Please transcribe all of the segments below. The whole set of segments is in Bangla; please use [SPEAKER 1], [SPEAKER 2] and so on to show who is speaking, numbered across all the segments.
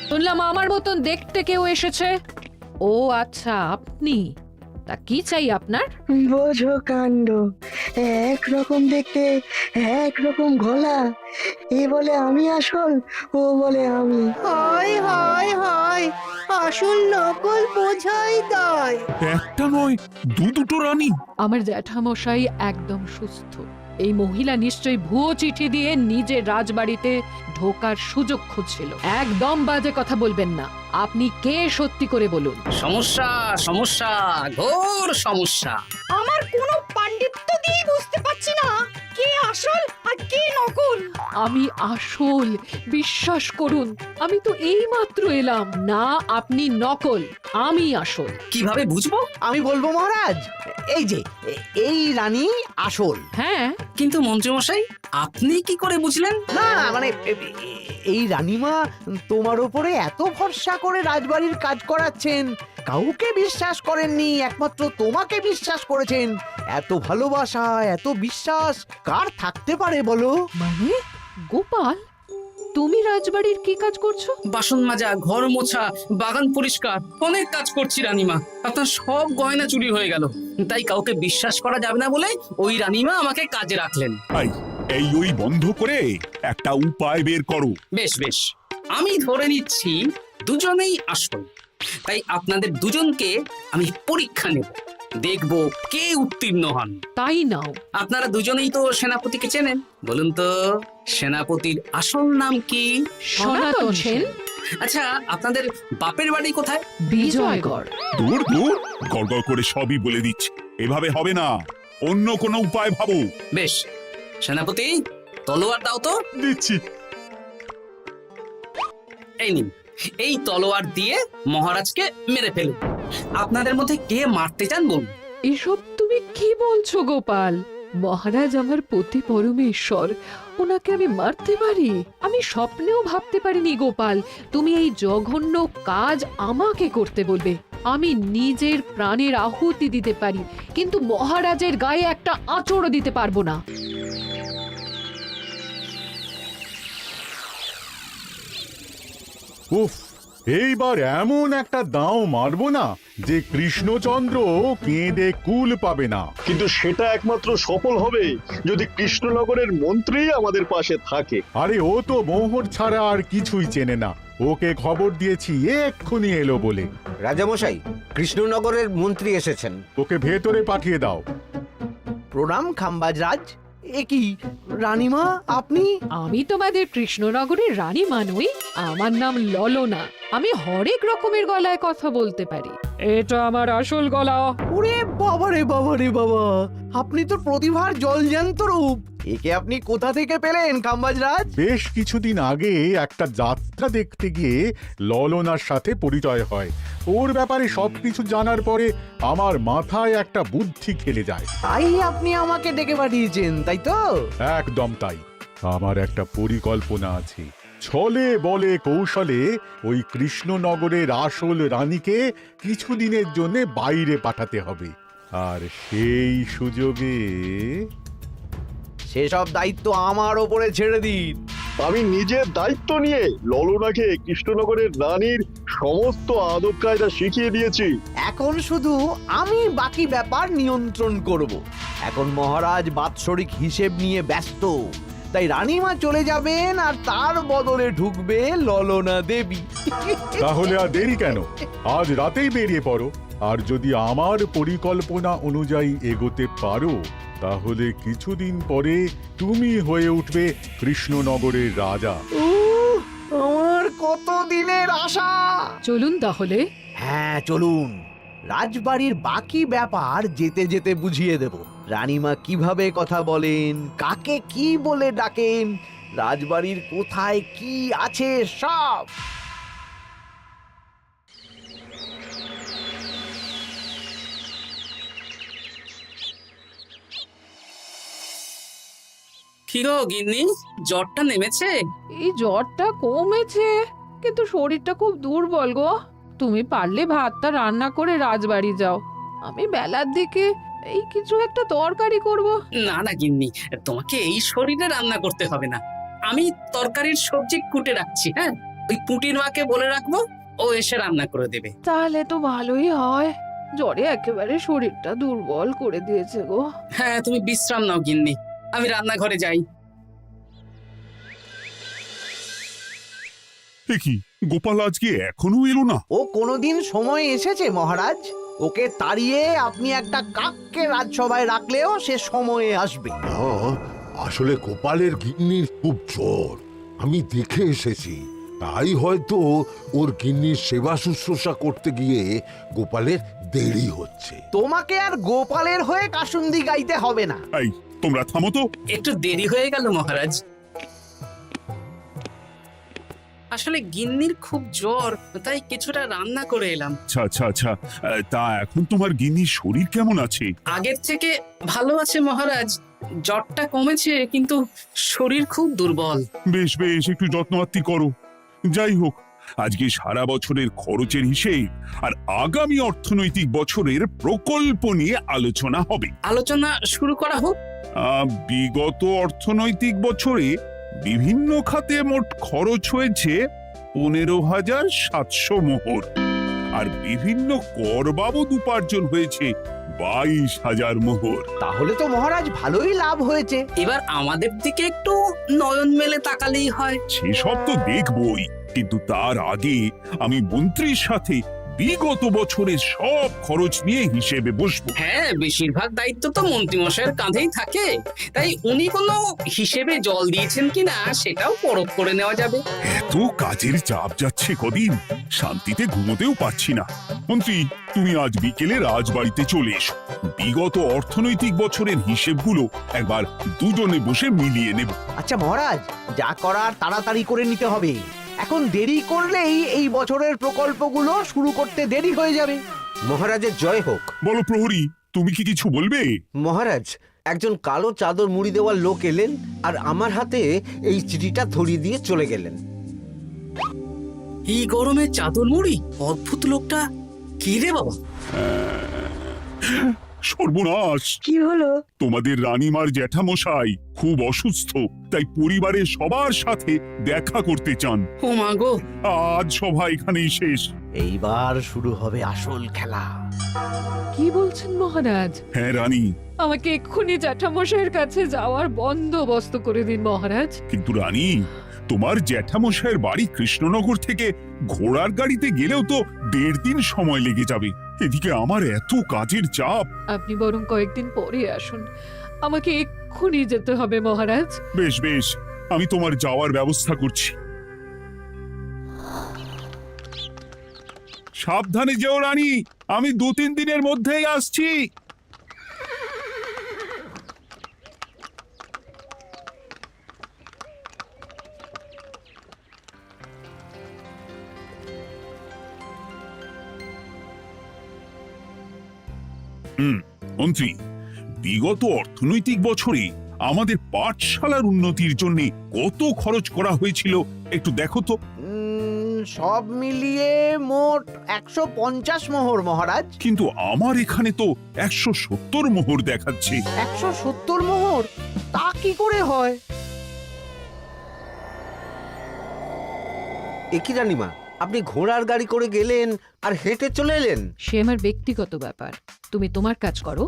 [SPEAKER 1] শুনলাম আমার মতন দেখতে কেউ এসেছে। ও আচ্ছা, আপনি। তা কি চাই আপনার?
[SPEAKER 2] বোঝো কাণ্ড, একরকম দেখতে একরকম গলা। এ বলে আমি আসল, ও বলে আমি।
[SPEAKER 3] হায় হায় হায়, আসল নকল বোঝাই দায়।
[SPEAKER 4] একটা নয়, দুটো রানী।
[SPEAKER 1] আমার জ্যাঠামশাই একদম সুস্থ। এই মহিলা নিশ্চয়ই ভুয়ো চিঠি দিয়ে নিজের রাজবাড়িতে ঢোকার সুযোগ খুঁজছিল। একদম বাজে কথা বলবেন না। আপনি কে সত্যি করে বলুন।
[SPEAKER 5] সমস্যা সমস্যা, ঘোর সমস্যা।
[SPEAKER 3] আমার কোনো পাণ্ডিত্য দিয়ে বুঝতে পারছি না কে আসল আর কে নকল।
[SPEAKER 1] আমি আসল, বিশ্বাস করুন। আমি তো এই মাত্র এলাম। না, আপনি নকল, আমি আসল।
[SPEAKER 5] কিভাবে বুঝবো?
[SPEAKER 6] আমি বলবো মহারাজ, এই যে এই রানী আসল।
[SPEAKER 1] হ্যাঁ,
[SPEAKER 5] কিন্তু মন্ত্রীমশাই, আপনি কি করে বুঝলেন?
[SPEAKER 6] না মানে এই রানীমা তোমার উপরে এত ভরসা করে রাজবাড়ির কাজ করাচ্ছেন, কাউকে বিশ্বাস করেননি, একমাত্র তোমাকে বিশ্বাস করেছেন। এত ভালোবাসা, এত বিশ্বাস কার থাকতে পারে বলো?
[SPEAKER 1] মানে গোপাল, তুমি রাজবাড়ির কি কাজ করছো?
[SPEAKER 5] বাসন মাজা, ঘর মোছা, বাগান পরিষ্কার, অনেক কাজ করছি রানীমা। আপনার সব গয়না চুরি হয়ে গেল, তাই কাউকে বিশ্বাস করা যাবে না বলে ওই রানীমা আমাকে কাজে রাখলেন।
[SPEAKER 4] এই ওই বন্ধ করে একটা উপায় বের করো।
[SPEAKER 5] বেশ বেশ, আমি ধরে নিচ্ছি দুজনেই আসল। তাই আপনাদের দুজনকে আমি পরীক্ষা নেব, দেখব কে উত্তীর্ণ হন।
[SPEAKER 1] তাই নাও।
[SPEAKER 5] আপনারা দুজনেই তো সেনাপতিকে চেনেন, বলুন তো সেনাপতির আসল নাম কি?
[SPEAKER 1] সনাতন সেন।
[SPEAKER 5] আচ্ছা, আপনাদের বাপের বাড়ি কোথায়?
[SPEAKER 1] বিজয়গড়।
[SPEAKER 4] দূর দূর, গড়গড় করে সবই বলে দিচ্ছে। এভাবে হবে না, অন্য কোনো উপায় ভাবো।
[SPEAKER 5] বেশ, সেনাপতি তলোয়ার দাও তো।
[SPEAKER 4] দিচ্ছি।
[SPEAKER 5] এই নিন, এই তলোয়ার দিয়ে মহারাজকে মেরে ফেলুন। আপনাদের মধ্যে কে মারতে চান বলুন।
[SPEAKER 1] এসব তুমি কি বলছো গোপাল? মহারাজ আমার পতি পরমেশ্বর, ওনাকে আমি মারতে পারি? আমি স্বপ্নেও ভাবতে পারিনি গোপাল তুমি এই জঘন্য কাজ আমাকে করতে বলবে। আমি নিজের প্রাণের আহুতি দিতে পারি, কিন্তু মহারাজের গায়ে একটা আঁচড়ও দিতে পারবো না।
[SPEAKER 7] উফ, এইবার এমন একটা দাও মারবো না যে কৃষ্ণচন্দ্র কেঁদে কুল পাবে না।
[SPEAKER 8] কিন্তু সেটা একমাত্র সফল হবে যদি কৃষ্ণনগরের মন্ত্রী আমাদের পাশে থাকে।
[SPEAKER 7] আরে ও তো মোহর ছাড়া আর কিছুই চেনে না। ওকে খবর দিয়েছি এক্ষুনি এলো বলে।
[SPEAKER 6] রাজামশাই, কৃষ্ণনগরের মন্ত্রী এসেছেন।
[SPEAKER 7] ওকে ভেতরে পাঠিয়ে দাও।
[SPEAKER 6] প্রণাম খাম্বাজরাজ। এ কি রানীমা, আপনি?
[SPEAKER 1] আমি তোমাদের কৃষ্ণনগরের রানী মানুই। আমার নাম ললনা। আমি হরেক রকমের গলায় কথা বলতে পারি। এটা আমার আসল গলা।
[SPEAKER 6] ওরে বাবা রে বাবা রে বাবা, আপনি তো প্রতিভার জলজ্যান্ত রূপ। একে আপনি কোথা থেকে পেলেন খাম্বাজরাজ?
[SPEAKER 7] বেশ কিছুদিন আগে একটা যাত্রা দেখতে গিয়ে ললনার সাথে পরিচয় হয়। ওর ব্যাপারে সবকিছু জানার পরে আমার মাথায় একটা বুদ্ধি খেলে যায়।
[SPEAKER 6] তাই আপনি আমাকে ডেকে পাঠিয়েছেন, তাই তো?
[SPEAKER 7] একদম তাই। আমার একটা পরিকল্পনা আছে। ছলে বলে কৌশলে ওই কৃষ্ণনগরের আসল রানীকে কিছুদিনের জন্য বাইরে পাঠাতে হবে, আর সেই সুযোগে
[SPEAKER 6] সেসব দায়িত্ব আমার ওপরে ছেড়ে দিন।
[SPEAKER 8] আমি নিজের দায়িত্ব নিয়ে ললনাকে কৃষ্ণনগরের রানীর সমস্ত আদব কায়দা শিখিয়ে দিয়েছি।
[SPEAKER 6] এখন শুধু আমি বাকি ব্যাপার নিয়ন্ত্রণ করব। এখন মহারাজ বাৎসরিক হিসেব নিয়ে ব্যস্ত, তাই রানীমা চলে যাবেন আর তার বদলে ঢুকবে ললনা দেবী।
[SPEAKER 7] তাহলে আর দেরি কেন? আজ রাতেই বেরিয়ে পড়ো। আর যদি আমার পরিকল্পনা অনুযায়ী এগোতে পারো, তাহলে কিছুদিন পরে তুমি হয়ে উঠবে কৃষ্ণনগরের রাজা।
[SPEAKER 6] আমার কত দিনের আশা।
[SPEAKER 1] চলুন তাহলে।
[SPEAKER 6] হ্যাঁ চলুন। রাজবাড়ির বাকি ব্যাপার যেতে যেতে বুঝিয়ে দেব। রানীমা কিভাবে কথা বলেন, কাকে কি বলে ডাকেন, রাজবাড়ির কোথায় কি আছে সব।
[SPEAKER 5] কি গো গিন্নি, জ্বরটা নেমেছে?
[SPEAKER 1] এই জ্বরটা কমেছে, কিন্তু শরীরটা খুব দুর্বল গো। তুমি পারলে ভাতটা রান্না করে রাজবাড়ি যাও। আমি বেলার দিকে এই কিছু একটা তরকারি করব।
[SPEAKER 5] না না গিন্নি, তোমাকে এই শরীরে রান্না করতে হবে না। আমি তরকারির সবজি কুটে রাখছি। হ্যাঁ, ওই পুটির মাকে বলে রাখবো, ও এসে রান্না করে দেবে।
[SPEAKER 1] তাহলে তো ভালোই হয়, জ্বরে একেবারে শরীরটা দুর্বল করে দিয়েছে গো।
[SPEAKER 5] হ্যাঁ, তুমি বিশ্রাম নাও গিন্নি, আমি রান্নাঘরে যাই।
[SPEAKER 4] এ কি, গোপাল আজকে এখনো এলো না?
[SPEAKER 6] ও কোনোদিন সময় এসেছে মহারাজ? ওকে তাড়িয়ে আপনি একটা কাককে রাজসভায় রাখলেও সে সময়ে আসবে।
[SPEAKER 9] আসলে গোপালের গিন্নির খুব জ্বর, আমি দেখে এসেছি। তাই হয়তো ওর গিন্নির সেবা শুশ্রূষা করতে গিয়ে গোপালের দেরি হচ্ছে।
[SPEAKER 6] তোমাকে আর গোপালের হয়ে কাসুন্দি গাইতে হবে না।
[SPEAKER 4] এই, তোমরা থামো তো।
[SPEAKER 5] একটু দেরি হয়ে গেল মহারাজ। আসলে গিন্নির খুব জ্বর, তাই কিছুটা রান্না করে এলাম।
[SPEAKER 4] আচ্ছা আচ্ছা আচ্ছা, তা এখন তোমার গিন্নির শরীর কেমন আছে?
[SPEAKER 5] আগের থেকে ভালো আছে মহারাজ, জ্বরটা কমেছে, কিন্তু শরীর খুব দুর্বল।
[SPEAKER 4] বেশ বেশ, একটু যত্নআত্তি করো। যাই হোক, আজকে সারা বছরের খরচের হিসেব আর আগামী অর্থনৈতিক বছরের প্রকল্প নিয়ে আলোচনা হবে।
[SPEAKER 5] আলোচনা শুরু করা হোক।
[SPEAKER 4] বিগত অর্থনৈতিক বছরে বিভিন্ন খাতে মোট খরচ হয়েছে 15,700 মোহর, আর বিভিন্ন কর বাবদ উপার্জন হয়েছে 22,000 মোহর।
[SPEAKER 6] তাহলে তো মহারাজ ভালোই লাভ হয়েছে।
[SPEAKER 5] এবার আমাদের দিকে একটু নয়ন মেলে তাকালেই হয়।
[SPEAKER 4] সেসব তো দেখবই, কিন্তু তার আগে আমি মন্ত্রীর সাথে বিগত বছরের সব খরচ নিয়ে হিসেবে বসবো।
[SPEAKER 5] হ্যাঁ, বেশিরভাগ দায়িত্ব তো মন্ত্রীমশাইয়ের কাঁধেই থাকে, তাই উনি কোনো হিসেবে জল দিয়েছেন কিনা সেটাও পরখ করে নেওয়া যাবে।
[SPEAKER 4] এত কাজের চাপ যাচ্ছে কদিন, শান্তিতে ঘুমোতেও পাচ্ছি না। মন্ত্রী, তুমি আজ বিকেলে রাজবাড়িতে চলে এসো। বিগত অর্থনৈতিক বছরের হিসেবগুলো একবার দুজনে বসে মিলিয়ে নেব।
[SPEAKER 6] আচ্ছা মহারাজ, যা করার তাড়াতাড়ি করে নিতে হবে। এখন দেরি করলেই এই বছরের প্রকল্পগুলো শুরু করতে দেরি হয়ে যাবে।
[SPEAKER 10] মহারাজের জয় হোক।
[SPEAKER 4] বলো প্রহরী, তুমি কি কিছু বলবে?
[SPEAKER 10] মহারাজ, একজন কালো চাদর মুড়ি দেওয়ার লোক এলেন আর আমার হাতে এই চিঠিটা ধরিয়ে দিয়ে চলে গেলেন।
[SPEAKER 5] এই গরমে চাদর মুড়ি? অদ্ভুত লোকটা। কি রে বাবা?
[SPEAKER 4] সর্বনাশ!
[SPEAKER 2] কি হলো?
[SPEAKER 4] তোমাদের রানীমার জ্যাঠামশাই খুব অসুস্থ, তাই পরিবারের সবার সাথে দেখা করতে চান।
[SPEAKER 5] ও মা গো!
[SPEAKER 4] আজ সভা এখানেই শেষ।
[SPEAKER 6] এইবার শুরু হবে আসল খেলা।
[SPEAKER 1] কি বলছেন মহারাজ?
[SPEAKER 4] হ্যাঁ রানী,
[SPEAKER 1] আমাকে এক্ষুনি জ্যাঠামশাইয়ের কাছে যাওয়ার বন্দোবস্ত করে দিন মহারাজ।
[SPEAKER 4] কিন্তু রানী, তোমার জ্যাঠামশাইয়ের বাড়ি কৃষ্ণনগর থেকে ঘোড়ার গাড়িতে গেলেও তো 1.5 দিন সময় লেগে যাবে। এদিকে আমার এত কাজের চাপ।
[SPEAKER 1] আপনি বরং কয়েকদিন পরে আসুন, আমাকে এক্ষুনি যেতে হবে মহারাজ।
[SPEAKER 4] বেশ বেশ, আমি তোমার যাওয়ার ব্যবস্থা করছি। সাবধানে যেও রানী, আমি 2-3 দিনের মধ্যেই আসছি। মন্ত্রী, বিগত অর্থনৈতিক বছরে আমাদের পাঠশালার উন্নতির জন্য কত খরচ করা হয়েছিল একটু দেখো তো।
[SPEAKER 6] সব মিলিয়ে মোট 150 মোহর মহারাজ।
[SPEAKER 4] কিন্তু আমার এখানে তো 170 মোহর দেখাচ্ছে।
[SPEAKER 6] 170 মোহর? তা কি করে হয়?
[SPEAKER 10] একই রানীমা, আপনি ঘোড়ার গাড়ি করে গেলেন আর হেঁটে চলে এলেন।
[SPEAKER 1] সে আমার ব্যক্তিগত ব্যাপার, তুমি তোমার কাজ করো।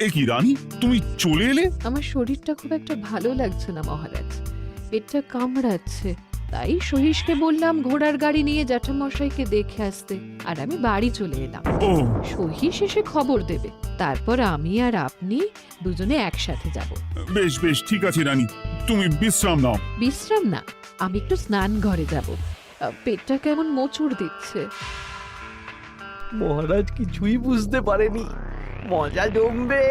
[SPEAKER 4] এ কি রানী, তুমি চলে এলে?
[SPEAKER 1] আমার শরীরটা খুব একটা ভালো লাগছে না মহারাজ, পেটটা কামড়াচ্ছে, তাই সহিসকে বললাম ঘোড়ার গাড়ি নিয়ে জ্যাঠামশাইকে দেখে আসতে, আর আমি বাড়ি চলে এলাম।
[SPEAKER 4] ও,
[SPEAKER 1] সহিস এসে খবর দেবে, তারপর আমি আর আপনি দুজনে একসাথে যাব।
[SPEAKER 4] বেশ বেশ, ঠিক আছে রানী, তুমি বিশ্রাম নাও।
[SPEAKER 1] বিশ্রাম না, আমি একটু স্নান ঘরে যাব, পেটটা কেমন মোচড় দিচ্ছে।
[SPEAKER 6] মহারাজ কিছুই বুঝতে পারেনি, মজা জমবে।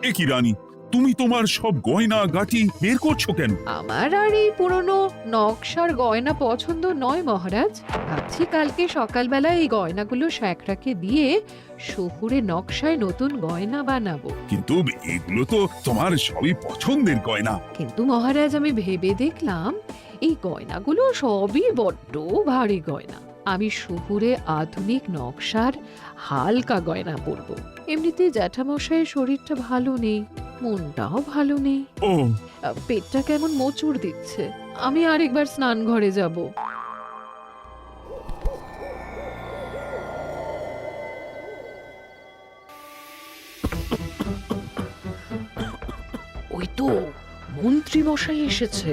[SPEAKER 4] এ কি রানী, তুমি তোমার সব গয়না গাটি বের করছো কেন?
[SPEAKER 1] আমার আর এই পুরনো নকশার গয়না পছন্দ নয় মহারাজ। ভাবছি কালকে সকালবেলা এই গয়নাগুলো শ্যাকরাকে দিয়ে শহুরে নকশায় নতুন গয়না বানাবো।
[SPEAKER 4] কিন্তু এগুলো তো তোমার সবই পছন্দের গয়না।
[SPEAKER 1] কিন্তু মহারাজ আমি ভেবে দেখলাম এই গয়নাগুলো সবই বড্ড ভারী গয়না। আমি শহুরে আধুনিক নকশার হালকা গয়না পরবো। এমনিতে জ্যাঠামশাইয়ের শরীরটা ভালো নেই, মনটাও ভালো নেই,
[SPEAKER 4] ও
[SPEAKER 1] পেটটা কেমন মোচড় দিচ্ছে। আমি আরেকবার স্নান ঘরে যাব। ওই তো মন্ত্রী মশাই এসেছে।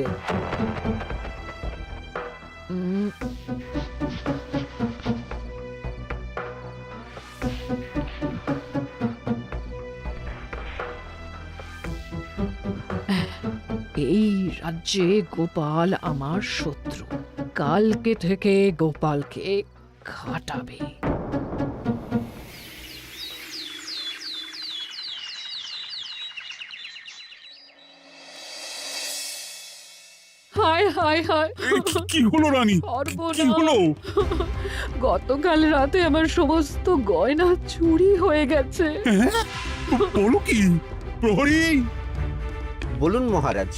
[SPEAKER 1] এই রাজ্যে গোপাল আমার শত্রু। কালকে থেকে গোপালকে খাটাবে। হায় হায় হায়,
[SPEAKER 4] কি হলো রানী? কি
[SPEAKER 1] সর্বনাশ।
[SPEAKER 4] হলো?
[SPEAKER 1] গতকাল রাতে আমার সমস্ত গয়না চুরি হয়ে গেছে।
[SPEAKER 4] হ্যাঁ? বলো কি প্রহরী?
[SPEAKER 10] বলুন মহারাজ।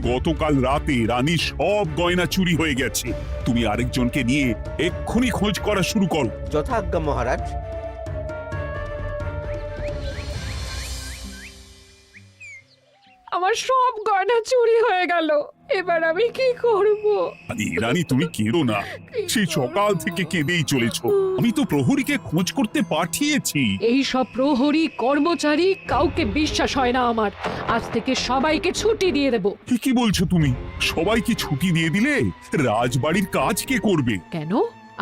[SPEAKER 4] গতকাল রাতে রানীর সব গয়না চুরি হয়ে গেছে। তুমি আরেকজনকে নিয়ে এক্ষুনি খোঁজ করা শুরু করো।
[SPEAKER 10] যথাজ্ঞা মহারাজ।
[SPEAKER 1] আমার সব গয়না চুরি হয়ে গেল। এবার আমি কি করব?
[SPEAKER 4] রানী তুমি কেঁদো না। সেই সকাল থেকে কেঁদেই চলেছো। আমি তো প্রহরীকে খোঁজ করতে পাঠিয়েছি।
[SPEAKER 1] এই সব প্রহরী কর্মচারী কাউকে বিশ্বাস হয় না আমার। আজ থেকে সবাইকে ছুটি দিয়ে দেব।
[SPEAKER 4] কি বলছো তুমি? সবাইকে ছুটি দিয়ে দিলে রাজবাড়ির কাজ কে করবে?
[SPEAKER 1] কেন?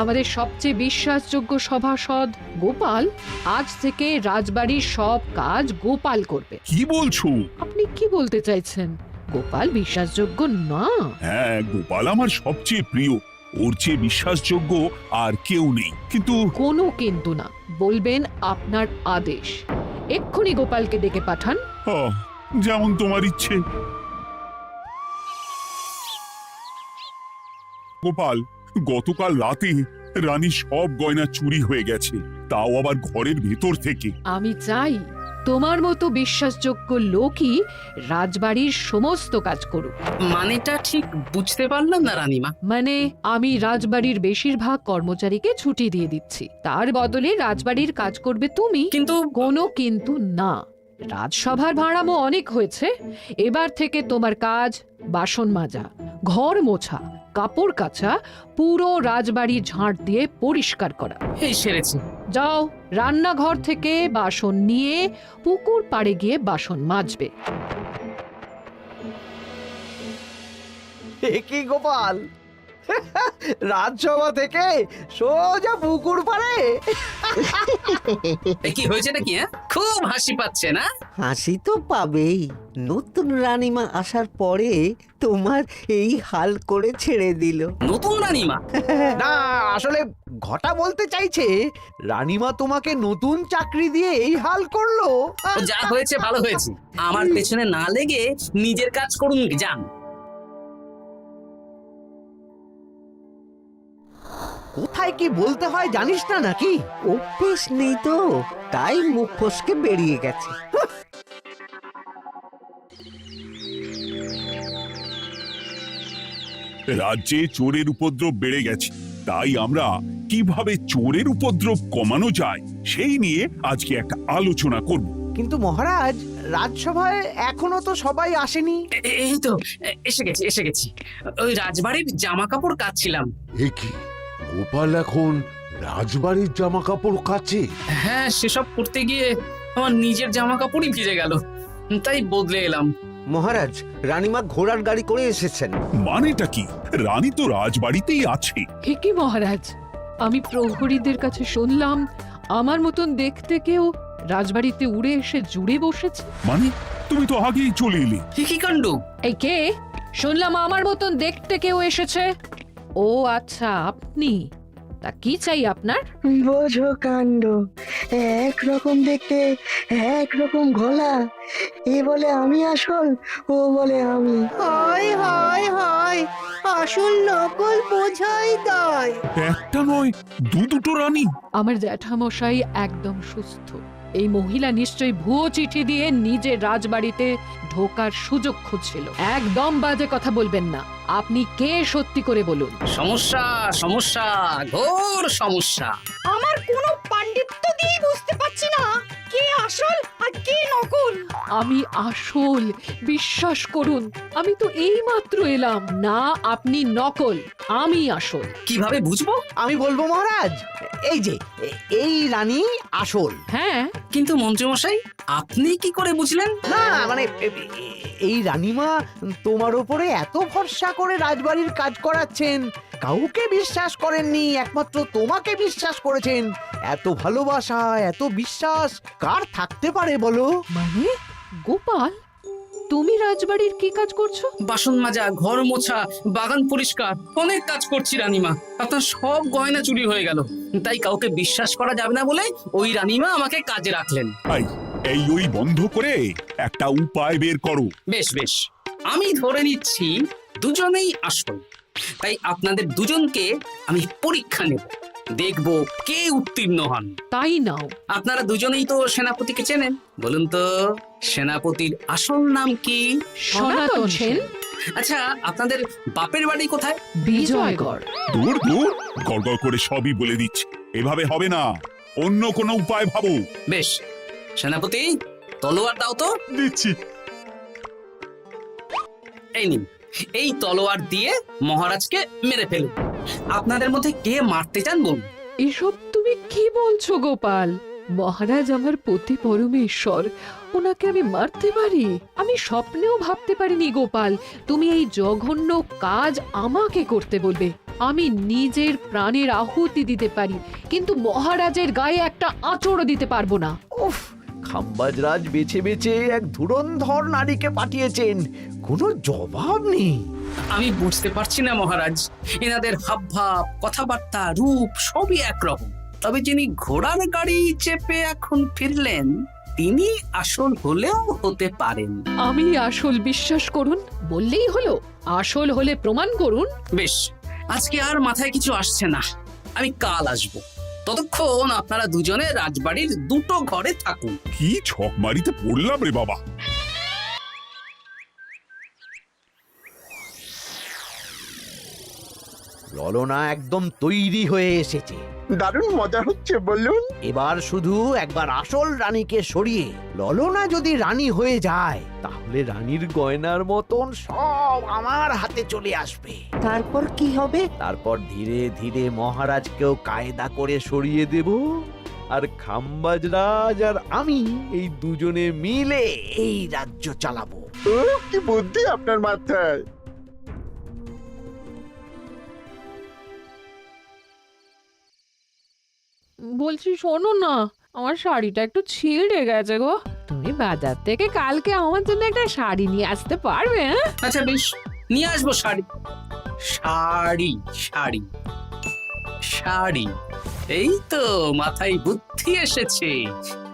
[SPEAKER 1] আমাদের সবচেয়ে বিশ্বাসযোগ্য সভাসদ গোপাল আজ থেকে রাজবাড়ির সব কাজ গোপাল করবে।
[SPEAKER 4] কি বলছো?
[SPEAKER 1] আপনি কি বলতে চাইছেন? গোপাল বিশ্বাসযোগ্য না?
[SPEAKER 4] হ্যাঁ, গোপাল আমার সবচেয়ে প্রিয়। ওর চেয়ে বিশ্বাসযোগ্য আর কেউ নেই। কিন্তু
[SPEAKER 1] কোনো কিন্তু না, বলবেন আপনার আদেশ। এক্ষুনি গোপালকে ডেকে পাঠান।
[SPEAKER 4] যেমন তোমার ইচ্ছে। গোপাল, গতকাল রাতে রানীর সব গয়না চুরি হয়ে গেছে, তাও আবার ঘরের ভেতর থেকে।
[SPEAKER 1] আমি চাই তোমার মতো বিশ্বাসযোগ্য লোকই রাজবাড়ির সমস্ত কাজ করুক।
[SPEAKER 5] মানেটা ঠিক বুঝতে পারলাম না রানীমা।
[SPEAKER 1] মানে আমি রাজবাড়ির বেশিরভাগ কর্মচারীকে ছুটি দিয়ে দিচ্ছি, তার বদলে রাজবাড়ির কাজ করবে তুমি।
[SPEAKER 5] কিন্তু
[SPEAKER 1] কোনো কিন্তু না। রাজসভার ভাড়ামো অনেক হয়েছে। এবার থেকে তোমার কাজ বাসন মাজা, ঘর মোছা, কাপড় কাচা, পুরো রাজবাড়ি ঝাঁট দিয়ে পরিষ্কার করা।
[SPEAKER 5] এই সেরেছে।
[SPEAKER 1] যাও, রান্নাঘর থেকে বাসন নিয়ে পুকুর পাড়ে গিয়ে বাসন মাজবে।
[SPEAKER 6] কি গোপাল, রাজসভা থেকে সোজা পুকুর পাড়ে?
[SPEAKER 5] কি হয়েছে নাকি? খুব হাসি পাচ্ছে না?
[SPEAKER 10] হাসি তো পাবেই। নতুন রানীমা আসার পরে তোমার এই হাল করে ছেড়ে দিল।
[SPEAKER 5] নতুন রানীমা?
[SPEAKER 6] না, আসলে ঘটা বলতে চাইছে রানীমা তোমাকে নতুন চাকরি দিয়ে এই হাল করলো।
[SPEAKER 5] যা হয়েছে ভালো হয়েছে। আমার পেছনে না লেগে নিজের কাজ করুন, যান।
[SPEAKER 6] কোথায় কি বলতে হয় জানিস না নাকি?
[SPEAKER 10] অভ্যেস নেই তো, তাই মুখ ফসকে বেরিয়ে গেছে।
[SPEAKER 4] রাজ্যে চোরের উপদ্রব বেড়ে গেছে, তাই আমরা কিভাবে চোরের উপদ্রব কমানো যায় সেই নিয়ে আজকে একটা আলোচনা করব।
[SPEAKER 6] কিন্তু মহারাজ, রাজসভায় এখনো তো সবাই আসেনি।
[SPEAKER 5] এই তো এসে গেছি। ওই রাজবাড়ির জামা কাপড় কাচ্ছিলাম।
[SPEAKER 9] এ কি, গোপাল এখন রাজবাড়ির জামা কাপড় কাচে?
[SPEAKER 5] হ্যাঁ, সেসব করতে গিয়ে আমার নিজের জামা কাপড়ই ভিজে গেল, তাই বদলে এলাম।
[SPEAKER 10] মহারাজ, রানীমা ঘোড়ার গাড়ি করে এসেছেন।
[SPEAKER 4] মানেটা কি? রানী তো রাজবাড়িতেই আছে।
[SPEAKER 1] কি মহারাজ, আমি প্রহরীদের কাছে শুনলাম আমার মতন দেখতে কেউ রাজবাড়িতে উড়ে এসে জুড়ে বসেছে।
[SPEAKER 4] মানে তুমি তো আগেই চলে এলে।
[SPEAKER 5] কি কাণ্ড!
[SPEAKER 1] এই কে? শুনলাম আমার মতন দেখতে কেউ এসেছে। ও আচ্ছা, আপনি। তা কি চাই আপনার?
[SPEAKER 2] বোঝো কাণ্ড, একরকম দেখতে একরকম গলা, এ বলে আমি আসল, ও বলে আমি।
[SPEAKER 3] হায় হায় হায়, আসল নকল বোঝাই দায়।
[SPEAKER 4] একটা নয় দুটো রানী।
[SPEAKER 1] আমার জ্যাঠামশাই একদম সুস্থ। এই মহিলা নিশ্চয়ই ভুয়ো চিঠি দিয়ে নিজের রাজবাড়িতে ঢোকার সুযোগ খুঁজছিল। একদম বাজে কথা বলবেন না। আপনি কে সত্যি করে বলুন।
[SPEAKER 5] সমস্যা সমস্যা, ঘোর সমস্যা।
[SPEAKER 3] আমার কোনো পাণ্ডিত্য দিয়ে বুঝতে পারছি না কে আসল আর কে নকল।
[SPEAKER 1] আমি আসল, বিশ্বাস করুন। আমি তো এইমাত্র এলাম। না, আপনি নকল, আমি আসল।
[SPEAKER 5] কিভাবে বুঝবো?
[SPEAKER 6] আমি বলবো মহারাজ, এই যে এই রানী আসল।
[SPEAKER 1] হ্যাঁ,
[SPEAKER 5] কিন্তু মন্ত্রীমশাই, আপনি কি করে বুঝলেন?
[SPEAKER 6] না মানে এই রানীমা তোমার উপরে এত ভরসা করে রাজবাড়ির কাজ করাচ্ছেন, কাউকে বিশ্বাস করেননি, একমাত্র তোমাকে বিশ্বাস করেছেন। এত ভালোবাসা, এত বিশ্বাস কার থাকতে পারে বলো?
[SPEAKER 1] মানে গোপাল, তুমি রাজবাড়ির কি কাজ করছো?
[SPEAKER 5] বাসন মাজা, ঘর মোছা, বাগান পরিষ্কার, অনেক কাজ করছি রানীমা। আপনার সব গয়না চুরি হয়ে গেল, তাই কাউকে বিশ্বাস করা যাবে না বলে ওই রানীমা আমাকে কাজে রাখলেন।
[SPEAKER 4] এই ওই বন্ধ করে একটা উপায় বের করো।
[SPEAKER 5] বেশ বেশ, আমি ধরে নিচ্ছি দুজনেই আসল। তাই আপনাদের দুজনকে আমি পরীক্ষা নেব, দেখব কে উত্তীর্ণ হন।
[SPEAKER 1] তাই নাও।
[SPEAKER 5] আপনারা দুজনেই তো সেনাপতিকে চেনেন, বলুন তো সেনাপতির আসল নাম কি?
[SPEAKER 1] সনাতন সেন।
[SPEAKER 5] আচ্ছা, আপনাদের বাপের বাড়ি কোথায়?
[SPEAKER 1] বিজয়গড়।
[SPEAKER 4] দূর গড়গড় করে সবই বলে দিচ্ছে। এভাবে হবে না, অন্য কোনো উপায় ভাবো।
[SPEAKER 5] বেশ, সেনাপতি তলোয়ার দাও তো।
[SPEAKER 4] দিচ্ছি।
[SPEAKER 5] এই নিন, এই তলোয়ার দিয়ে মহারাজকে মেরে ফেলুন। আপনাদের মধ্যে কে মারতে চান বলুন।
[SPEAKER 1] এসব তুমি কি বলছো গোপাল? মহারাজ আমার পতি পরমেশ্বর, ওনাকে আমি মারতে পারি? আমি স্বপ্নেও ভাবতে পারিনি গোপাল তুমি এই জঘন্য কাজ আমাকে করতে বলবে। আমি নিজের প্রাণের আহুতি দিতে পারি, কিন্তু মহারাজের গায়ে একটা আঁচড়ও দিতে পারবো না।
[SPEAKER 6] উফ, খাম্বাজরাজ বেছে বেছে এক ধুরন্ধর নারীকে পাঠিয়েছেন, কোনো জবাব নেই।
[SPEAKER 5] আমি বুঝতে পারছি না মহারাজ, এনাদের হাবভাব, কথাবার্তা, রূপ সবই একরকম। তবে যিনি ঘোড়ার গাড়ি চেপে এখন ফিরলেন, তিনি আসল হলেও হতে পারেন।
[SPEAKER 1] আমি আসল, বিশ্বাস করুন। বললেই হলো? আসল হলে প্রমাণ করুন।
[SPEAKER 5] বেশ, আজকে আর মাথায় কিছু আসছে না, আমি কাল আসব। ততক্ষণ আপনারা দুজনে রাজবাড়ির দুটো ঘরে থাকুন।
[SPEAKER 4] কি ছক মারিতে পড়লাম রে বাবা।
[SPEAKER 6] ললনা একদম তৈরি হয়ে এসেছে।
[SPEAKER 2] দারুণ মজা হচ্ছে বলুন।
[SPEAKER 6] এবার শুধু একবার আসল রানীকে সরিয়ে ললনা যদি রানী হয়ে যায়, তাহলে রানীর গয়নার মতন সব আমার হাতে চলে আসবে।
[SPEAKER 2] তারপর কি হবে?
[SPEAKER 6] তারপর ধীরে ধীরে মহারাজকেও কায়দা করে সরিয়ে দেব, আর খাম্বাজরাজ আর আমি এই দুজনে মিলে এই রাজ্য চালাবো।
[SPEAKER 2] কি বুদ্ধি আপনার মাথায়।
[SPEAKER 1] বলছি শোনো না, আমার শাড়িটা একটু ছিঁড়ে গেছে গো। তুমি বাজার থেকে কালকে আমার জন্য একটা শাড়ি নিয়ে আসতে পারবে?
[SPEAKER 5] আচ্ছা বেশ, নিয়ে আসবো শাড়ি। শাড়ি শাড়ি শাড়ি, এই তো মাথায় বুদ্ধি এসেছে।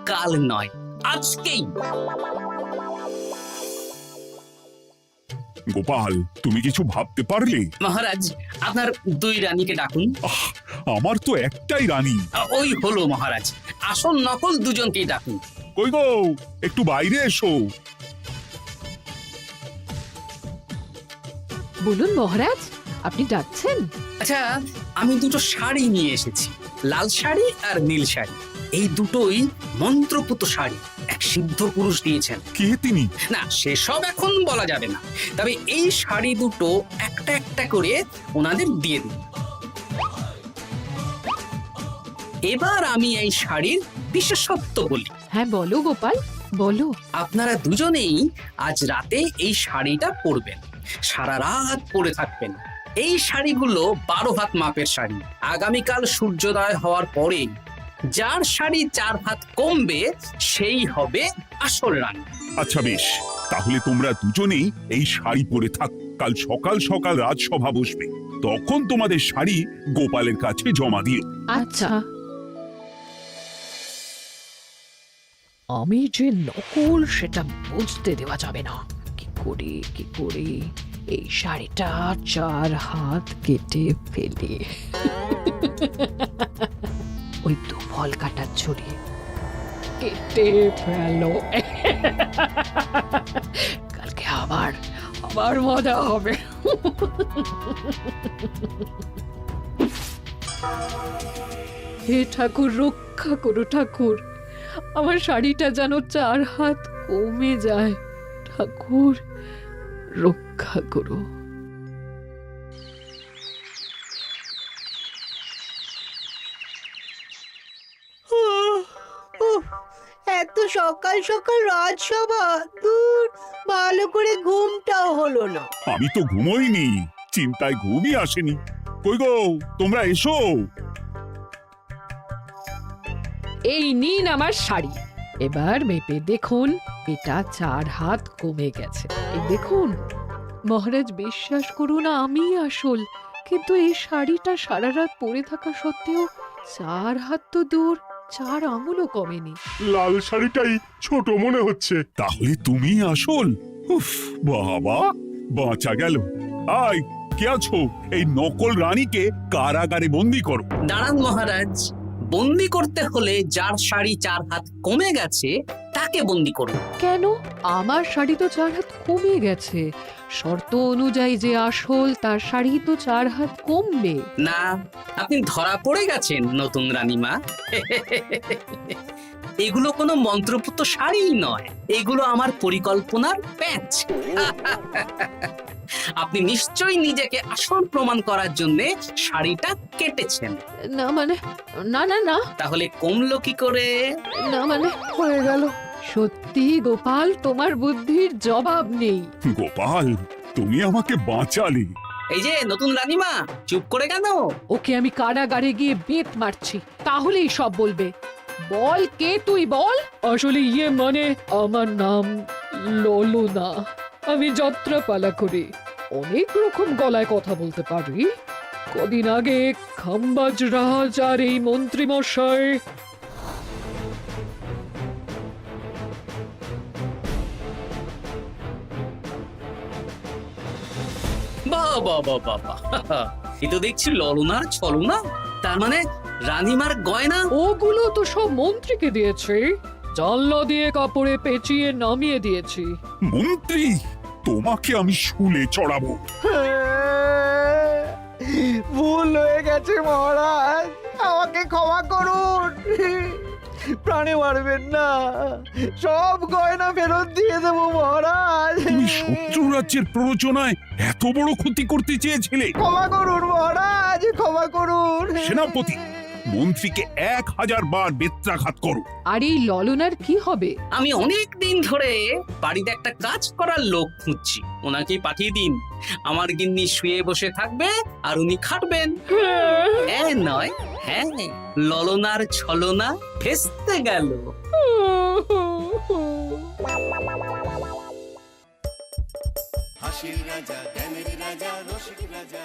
[SPEAKER 5] কাল নয়, আজকেই।
[SPEAKER 4] গোপাল, তুমি কিছু ভাবতে পারলে?
[SPEAKER 5] মহারাজ, আপনার দুই রানীকে ডাকুন।
[SPEAKER 4] আমার তো একটাই রানী।
[SPEAKER 5] ওই হলো মহারাজ, আসল নকল দুজনকেই ডাকুন।
[SPEAKER 4] কই গো, একটু বাইরে এসো।
[SPEAKER 1] বলুন মহারাজ, আপনি ডাকছেন?
[SPEAKER 5] আচ্ছা, আমি দুটো শাড়ি নিয়ে এসেছি, লাল শাড়ি আর নীল শাড়ি। এই দুটোই মন্ত্রপুত শাড়ি, এক সিদ্ধ পুরুষ দিয়েছেন।
[SPEAKER 4] কে তিনি?
[SPEAKER 5] না, সেসব এখন বলা যাবে না, তবে এই শাড়ি দুটো একটা একটা করে ওনাদের দিয়ে দিন। এবার আমি এই শাড়ির বিশেষত্ব বলি।
[SPEAKER 1] হ্যাঁ বলো গোপাল, বলো।
[SPEAKER 5] আপনারা দুজনেই আজ রাতে এই শাড়িটা পরবেন, সারা রাত পরে থাকবেন। এই শাড়িগুলো 12 হাত মাপের শাড়ি। আগামীকাল সূর্যোদয় হওয়ার পরে যার শাড়ি 4 হাত কমবে, সেই হবে আসল রানী।
[SPEAKER 4] আচ্ছা বেশ, তাহলে তোমরা দুজনেই এই শাড়ি পরে থাক। কাল সকাল সকাল রাজসভা বসবে, তখন তোমাদের শাড়ি গোপালের কাছে জমা দিও।
[SPEAKER 1] আচ্ছা। আমি যে নকল সেটা বুঝতে দেওয়া যাবে না। কি করে এই শাড়িটা 4 হাত কেটে ফেলে ওই 2 ফল কাটার ছুরি কেটে ফেলো। কালকে আবার মজা হবে। হে ঠাকুর, রক্ষা করো ঠাকুর, আমার শাড়িটা যেন 4 হাত কমে যায়। ঠাকুর রক্ষা করো।
[SPEAKER 3] এত সকাল সকাল রাজসভা, দূর, ভালো করে ঘুমটাও হলো না।
[SPEAKER 4] আমি তো ঘুমোইনি, চিন্তায় ঘুমই আসেনি। কই গো, তোমরা এসো।
[SPEAKER 1] এই নিন আমার শাড়ি, এবার মেপে দেখুন এটা 4 হাত কমে গেছে। এই দেখুন মহারাজ, বিশ্বাস করুন আমি আসল, কিন্তু এই শাড়িটা সারা রাত পরে থাকা সত্ত্বেও 4 হাত তো দূর, 4 আঙুলও কমেনি।
[SPEAKER 8] লাল শাড়িটাই ছোট মনে হচ্ছে।
[SPEAKER 4] তাহলে তুমি আসল? উফ, বাবা, বাঁচা গেল। আয়, কে আছো? এই নকল রানীকে কারাগারে বন্দি করো।
[SPEAKER 5] দাঁড়ান মহারাজ, বন্দি করতে হলে যার শাড়ি 4 হাত কমে গেছে তাকে বন্দি করুন।
[SPEAKER 1] কেন? আমার শাড়ি তো 4 হাত কমে গেছে। শর্ত অনুযায়ী যে আসল তার শাড়ি তো 4 হাত কমবে
[SPEAKER 5] না, আপনি ধরা পড়ে গেছেন নতুন রানীমা। এগুলো কোনো মন্ত্রপুত শাড়িই নয়, এগুলো আমার পরিকল্পনার প্যাচ। আপনি নিশ্চয়ই নিজেকে আসল প্রমাণ করার জন্য শাড়িটা কেটেছেন।
[SPEAKER 1] না মানে, না না না,
[SPEAKER 5] তাহলে কমলো কি করে?
[SPEAKER 1] না মানে হয়ে গেল। সত্যি গোপাল, তোমার বুদ্ধির জবাব নেই।
[SPEAKER 4] গোপাল, তুমি আমাকে বাঁচালে।
[SPEAKER 5] এই যে নতুন রানীমা, চুপ করে কেন?
[SPEAKER 1] ওকে আমি কারাগারে গিয়ে বেত মারছি, তাহলেই সব বলবে। বল, কে তুই বল? আসলে মানে আমার নাম ললনা। আমি যাত্রাপালা করি, অনেক রকম গলায় কথা বলতে পারি। কদিন আগে খাম্বাজ রাজ আর এই মন্ত্রী মশাই
[SPEAKER 5] বাবা, এ তো দেখছি ললনার ছলনা। তার মানে রানীমার গয়না?
[SPEAKER 1] ওগুলো তো সব মন্ত্রীকে দিয়েছে, জানলা দিয়ে কাপড়ে পেঁচিয়ে নামিয়ে দিয়েছি।
[SPEAKER 4] মন্ত্রী, তোমাকে আমি শুলে চড়াবো।
[SPEAKER 6] ভুল হয়ে গেছে মহারাজ, আমাকে ক্ষমা করুন। প্রাণে মারবেন না, সব গয়না ফেরত দিয়ে দেবো মহারাজ।
[SPEAKER 4] তুমি শত্রু রাজ্যের প্ররোচনায় এত বড় ক্ষতি করতে চেয়েছিলে?
[SPEAKER 6] ক্ষমা করুন মহারাজ, ক্ষমা করুন।
[SPEAKER 4] সেনাপতি, মন্ত্রীকে 1000 বার বেত্রাঘাত করো।
[SPEAKER 1] আর এই ললনার কি হবে?
[SPEAKER 5] আমি অনেক দিন ধরে বাড়িতে একটা কাজ করার লোক খুঁজছি, ওনাকেই পাঠিয়ে দিন। আমার গিন্নি শুয়ে বসে থাকবে আর উনি খাটবেন। নয়, হ্যাঁ, ললনার ছলনা ভেস্তে গেল।
[SPEAKER 11] হাসির রাজা, জ্ঞানের রাজা, রসিক রাজা।